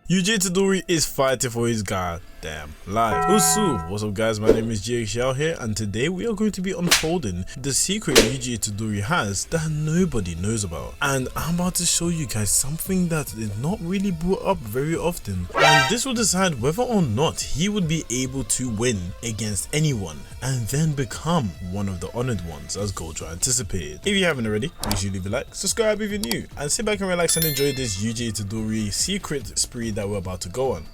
Yuji Itadori is fighting for his goddamn life. What's up guys, my name is GXL here, and today we are going to be unfolding the secret Yuji Itadori has that nobody knows about. And I'm about to show you guys something that is not really brought up very often. And this will decide whether or not he would be able to win against anyone and then become one of the honored ones as Gojo anticipated. If you haven't already, make sure you leave a like, subscribe if you're new, and sit back and relax and enjoy this Yuji Itadori secret spree that we're about to go on.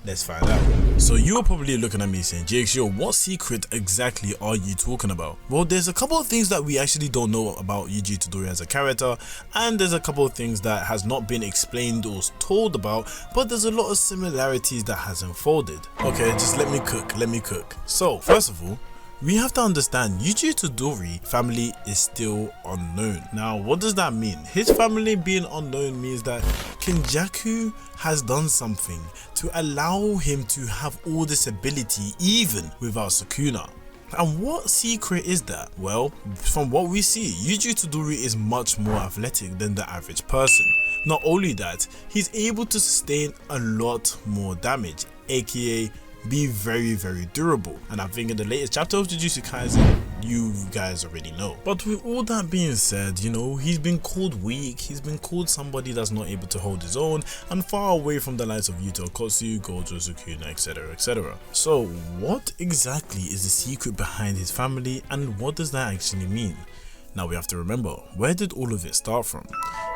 Let's find out. So you're probably looking at me saying, JX, what secret exactly are you talking about? Well, there's a couple of things that we actually don't know about Yuji Itadori as a character, and there's a couple of things that has not been explained or told about, but there's a lot of similarities that has unfolded. Okay, just let me cook. So first of all, we have to understand Yuji Itadori family is still unknown. Now, what does that mean? His family being unknown means that Kenjaku has done something to allow him to have all this ability even without Sukuna. And what secret is that? Well, from what we see, Yuji Itadori is much more athletic than the average person. Not only that, he's able to sustain a lot more damage, aka be very durable, and I think in the latest chapter of Jujutsu Kaisen you guys already know. But with all that being said, you know, he's been called weak, he's been called somebody that's not able to hold his own and far away from the likes of Yuta Okkotsu, Gojo, Sukuna, etc. So what exactly is the secret behind his family, and what does that actually mean? Now we have to remember, where did all of it start from?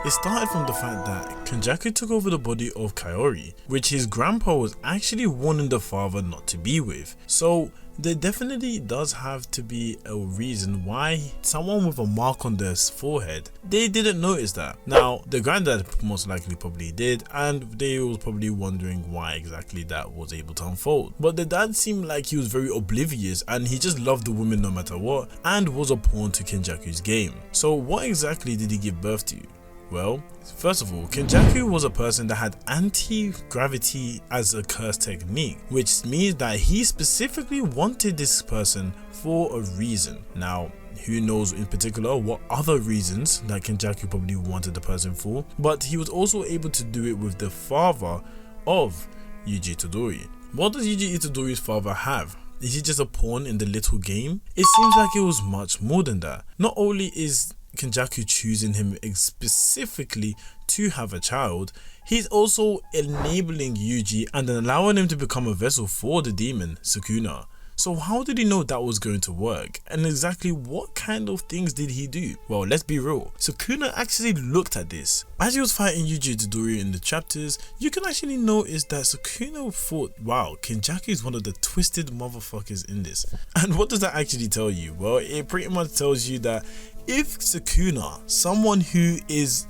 It started from the fact that Kenjaku took over the body of Kaori, which his grandpa was actually warning the father not to be with. So there definitely does have to be a reason why someone with a mark on their forehead, they didn't notice that. Now the granddad most likely probably did, and they was probably wondering why exactly that was able to unfold. But the dad seemed like he was very oblivious and he just loved the woman no matter what, and was a pawn to Kenjaku's game. So what exactly did he give birth to? Well, first of all, Kenjaku was a person that had anti-gravity as a curse technique, which means that he specifically wanted this person for a reason. Now, who knows in particular what other reasons that Kenjaku probably wanted the person for, but he was also able to do it with the father of Yuji Itadori. What does Yuji Itadori's father have? Is he just a pawn in the little game? It seems like it was much more than that. Not only is Kenjaku choosing him specifically to have a child, he's also enabling Yuji and allowing him to become a vessel for the demon Sukuna. So how did he know that was going to work, and exactly what kind of things did he do? Well, let's be real, Sukuna actually looked at this. As he was fighting Yuji Itadori in the chapters, you can actually notice that Sukuna thought, wow, Kenjaku is one of the twisted motherfuckers in this. And what does that actually tell you? Well, it pretty much tells you that if Sukuna, someone who is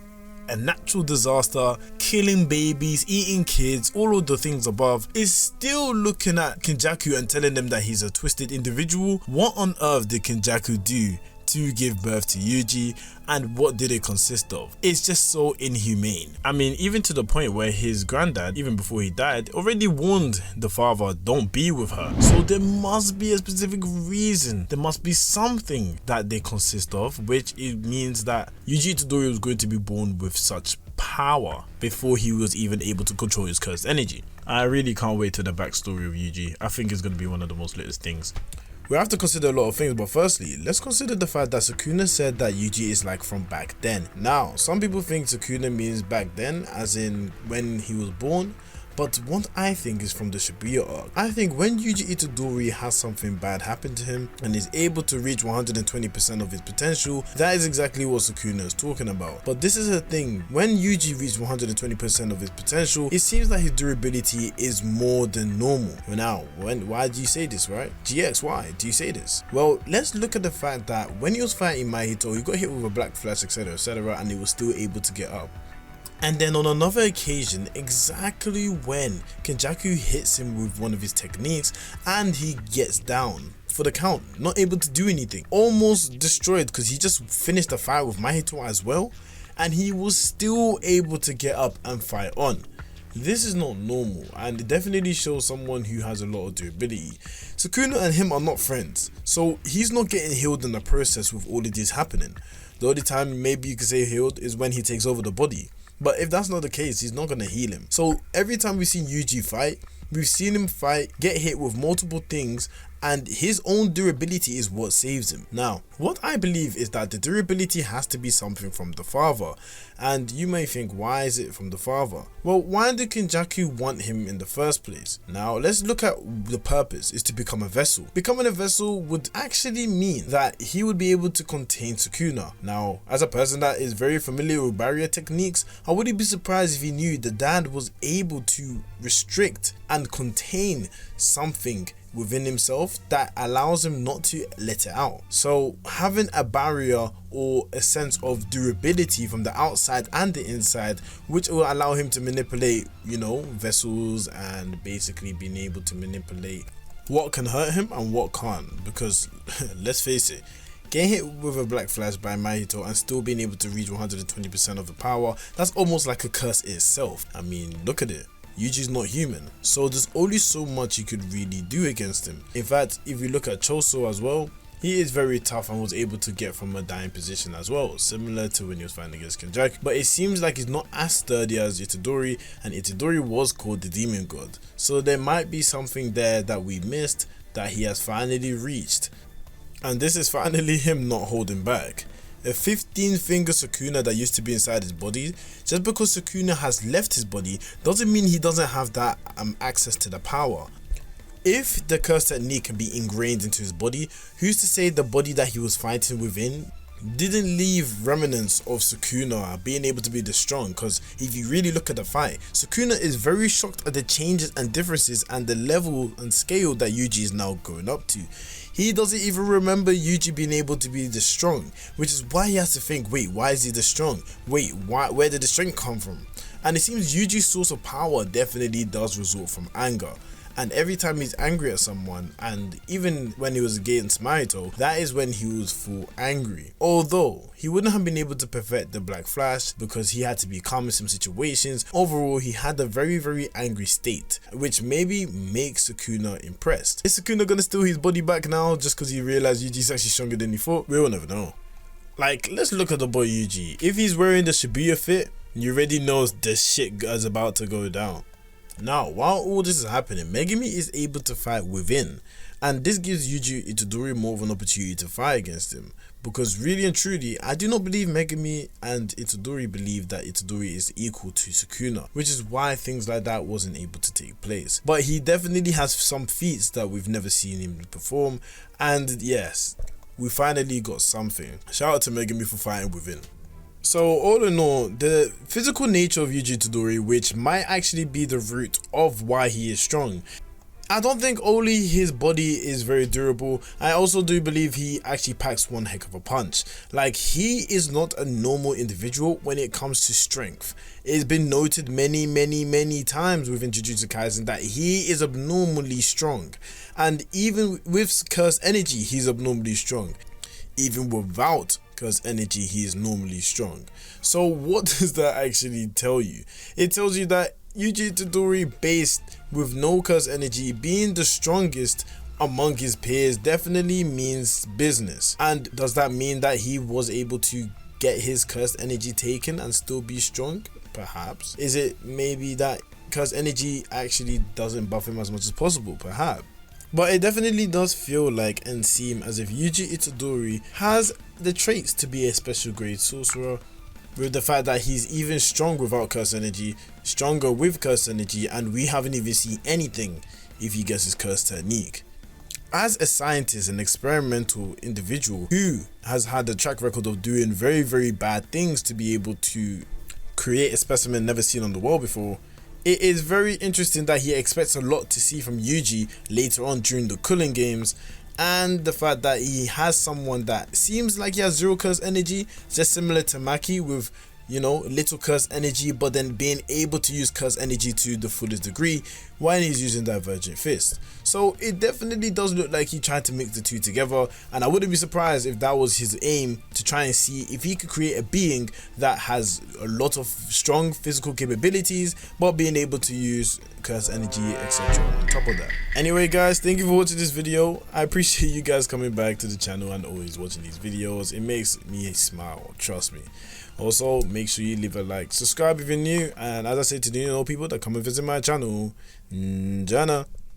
a natural disaster, killing babies, eating kids, all of the things above, is still looking at Kenjaku and telling them that he's a twisted individual, what on earth did Kenjaku do to give birth to Yuji, and what did it consist of? It's just so inhumane. I mean, even to the point where his granddad, even before he died, already warned the father, don't be with her. So there must be a specific reason, there must be something that they consist of, which it means that Yuji Itadori was going to be born with such power before he was even able to control his cursed energy. I really can't wait to the backstory of Yuji. I think it's going to be one of the most latest things. We have to consider a lot of things, but firstly, let's consider the fact that Sukuna said that Yuji is like from back then. Now, some people think Sukuna means back then, as in when he was born, but what I think is from the Shibuya arc. I think when Yuji Itadori has something bad happen to him and is able to reach 120% of his potential, that is exactly what Sukuna is talking about. But this is the thing, when Yuji reached 120% of his potential, it seems like his durability is more than normal. Now, why do you say this, right? GX, why do you say this? Well, let's look at the fact that when he was fighting Mahito, he got hit with a black flash, etc, and he was still able to get up. And then on another occasion, exactly when Kenjaku hits him with one of his techniques and he gets down for the count, not able to do anything, almost destroyed because he just finished the fight with Mahito as well, and he was still able to get up and fight on. This is not normal, and it definitely shows someone who has a lot of durability. Sukuna and him are not friends, so he's not getting healed in the process with all of this happening. The only time maybe you could say healed is when he takes over the body. But if that's not the case, he's not gonna heal him. So every time we've seen Yuji fight, we've seen him fight, get hit with multiple things, and his own durability is what saves him. Now, what I believe is that the durability has to be something from the father. And you may think, why is it from the father? Well, why did Kenjaku want him in the first place? Now, let's look at the purpose, is to become a vessel. Becoming a vessel would actually mean that he would be able to contain Sukuna. Now, as a person that is very familiar with barrier techniques, I wouldn't be surprised if he knew the dad was able to restrict and contain something within himself that allows him not to let it out. So having a barrier or a sense of durability from the outside and the inside, which will allow him to manipulate, vessels, and basically being able to manipulate what can hurt him and what can't. Because let's face it, getting hit with a black flash by Mahito and still being able to reach 120% of the power, that's almost like a curse itself. I mean, look at it. Yuji's not human, so there's only so much you could really do against him. In fact, if you look at Choso as well, he is very tough and was able to get from a dying position as well, similar to when he was fighting against Kenjaku. But it seems like he's not as sturdy as Itadori, and Itadori was called the Demon God. So there might be something there that we missed that he has finally reached. And this is finally him not holding back. A 15-finger Sukuna that used to be inside his body, just because Sukuna has left his body doesn't mean he doesn't have that access to the power. If the curse technique can be ingrained into his body, who's to say the body that he was fighting within didn't leave remnants of Sukuna being able to be this strong? Because if you really look at the fight, Sukuna is very shocked at the changes and differences and the level and scale that Yuji is now going up to. He doesn't even remember Yuji being able to be this strong, which is why he has to think, wait, why is he this strong? Wait, where did the strength come from? And it seems Yuji's source of power definitely does result from anger. And every time he's angry at someone, and even when he was against Mahito, that is when he was full angry. Although he wouldn't have been able to perfect the Black Flash because he had to be calm in some situations, overall he had a very, very angry state, which maybe makes Sukuna impressed. Is Sukuna gonna steal his body back now just because he realized Yuji's actually stronger than he thought? We'll never know. Like, let's look at the boy Yuji. If he's wearing the Shibuya fit, you already know the shit is about to go down. Now, while all this is happening, Megumi is able to fight within, and this gives Yuji Itadori more of an opportunity to fight against him, because really and truly, I do not believe Megumi and Itadori believe that Itadori is equal to Sukuna, which is why things like that wasn't able to take place. But he definitely has some feats that we've never seen him perform, and yes, we finally got something. Shout out to Megumi for fighting within. So all in all, the physical nature of Yuji Itadori, which might actually be the root of why he is strong. I don't think only his body is very durable, I also do believe he actually packs one heck of a punch. Like, he is not a normal individual when it comes to strength. It's been noted many times within Jujutsu Kaisen that he is abnormally strong. And even with Curse Energy, he's abnormally strong. Even without Curse Energy, he is normally strong. So what does that actually tell you? It tells you that Yuji Itadori, based with no Curse Energy, being the strongest among his peers definitely means business. And does that mean that he was able to get his Curse Energy taken and still be strong? Perhaps. Is it maybe that Curse Energy actually doesn't buff him as much as possible? Perhaps. But it definitely does feel like and seem as if Yuji Itadori has the traits to be a special grade sorcerer, with the fact that he's even strong without Curse Energy, stronger with Curse Energy, and we haven't even seen anything if he gets his Curse technique. As a scientist and experimental individual who has had a track record of doing very bad things to be able to create a specimen never seen on the world before, it is very interesting that he expects a lot to see from Yuji later on during the Culling games, and the fact that he has someone that seems like he has zero Curse Energy, just similar to Maki with, little Curse Energy, but then being able to use Curse Energy to the fullest degree while he's using Divergent Fist. So it definitely does look like he tried to mix the two together, and I wouldn't be surprised if that was his aim, to try and see if he could create a being that has a lot of strong physical capabilities but being able to use curse energy, etc. on top of that. Anyway guys, thank you for watching this video. I appreciate you guys coming back to the channel and always watching these videos. It makes me smile, trust me. Also, make sure you leave a like, subscribe if you're new, and as I say to the new people that come and visit my channel, Jana.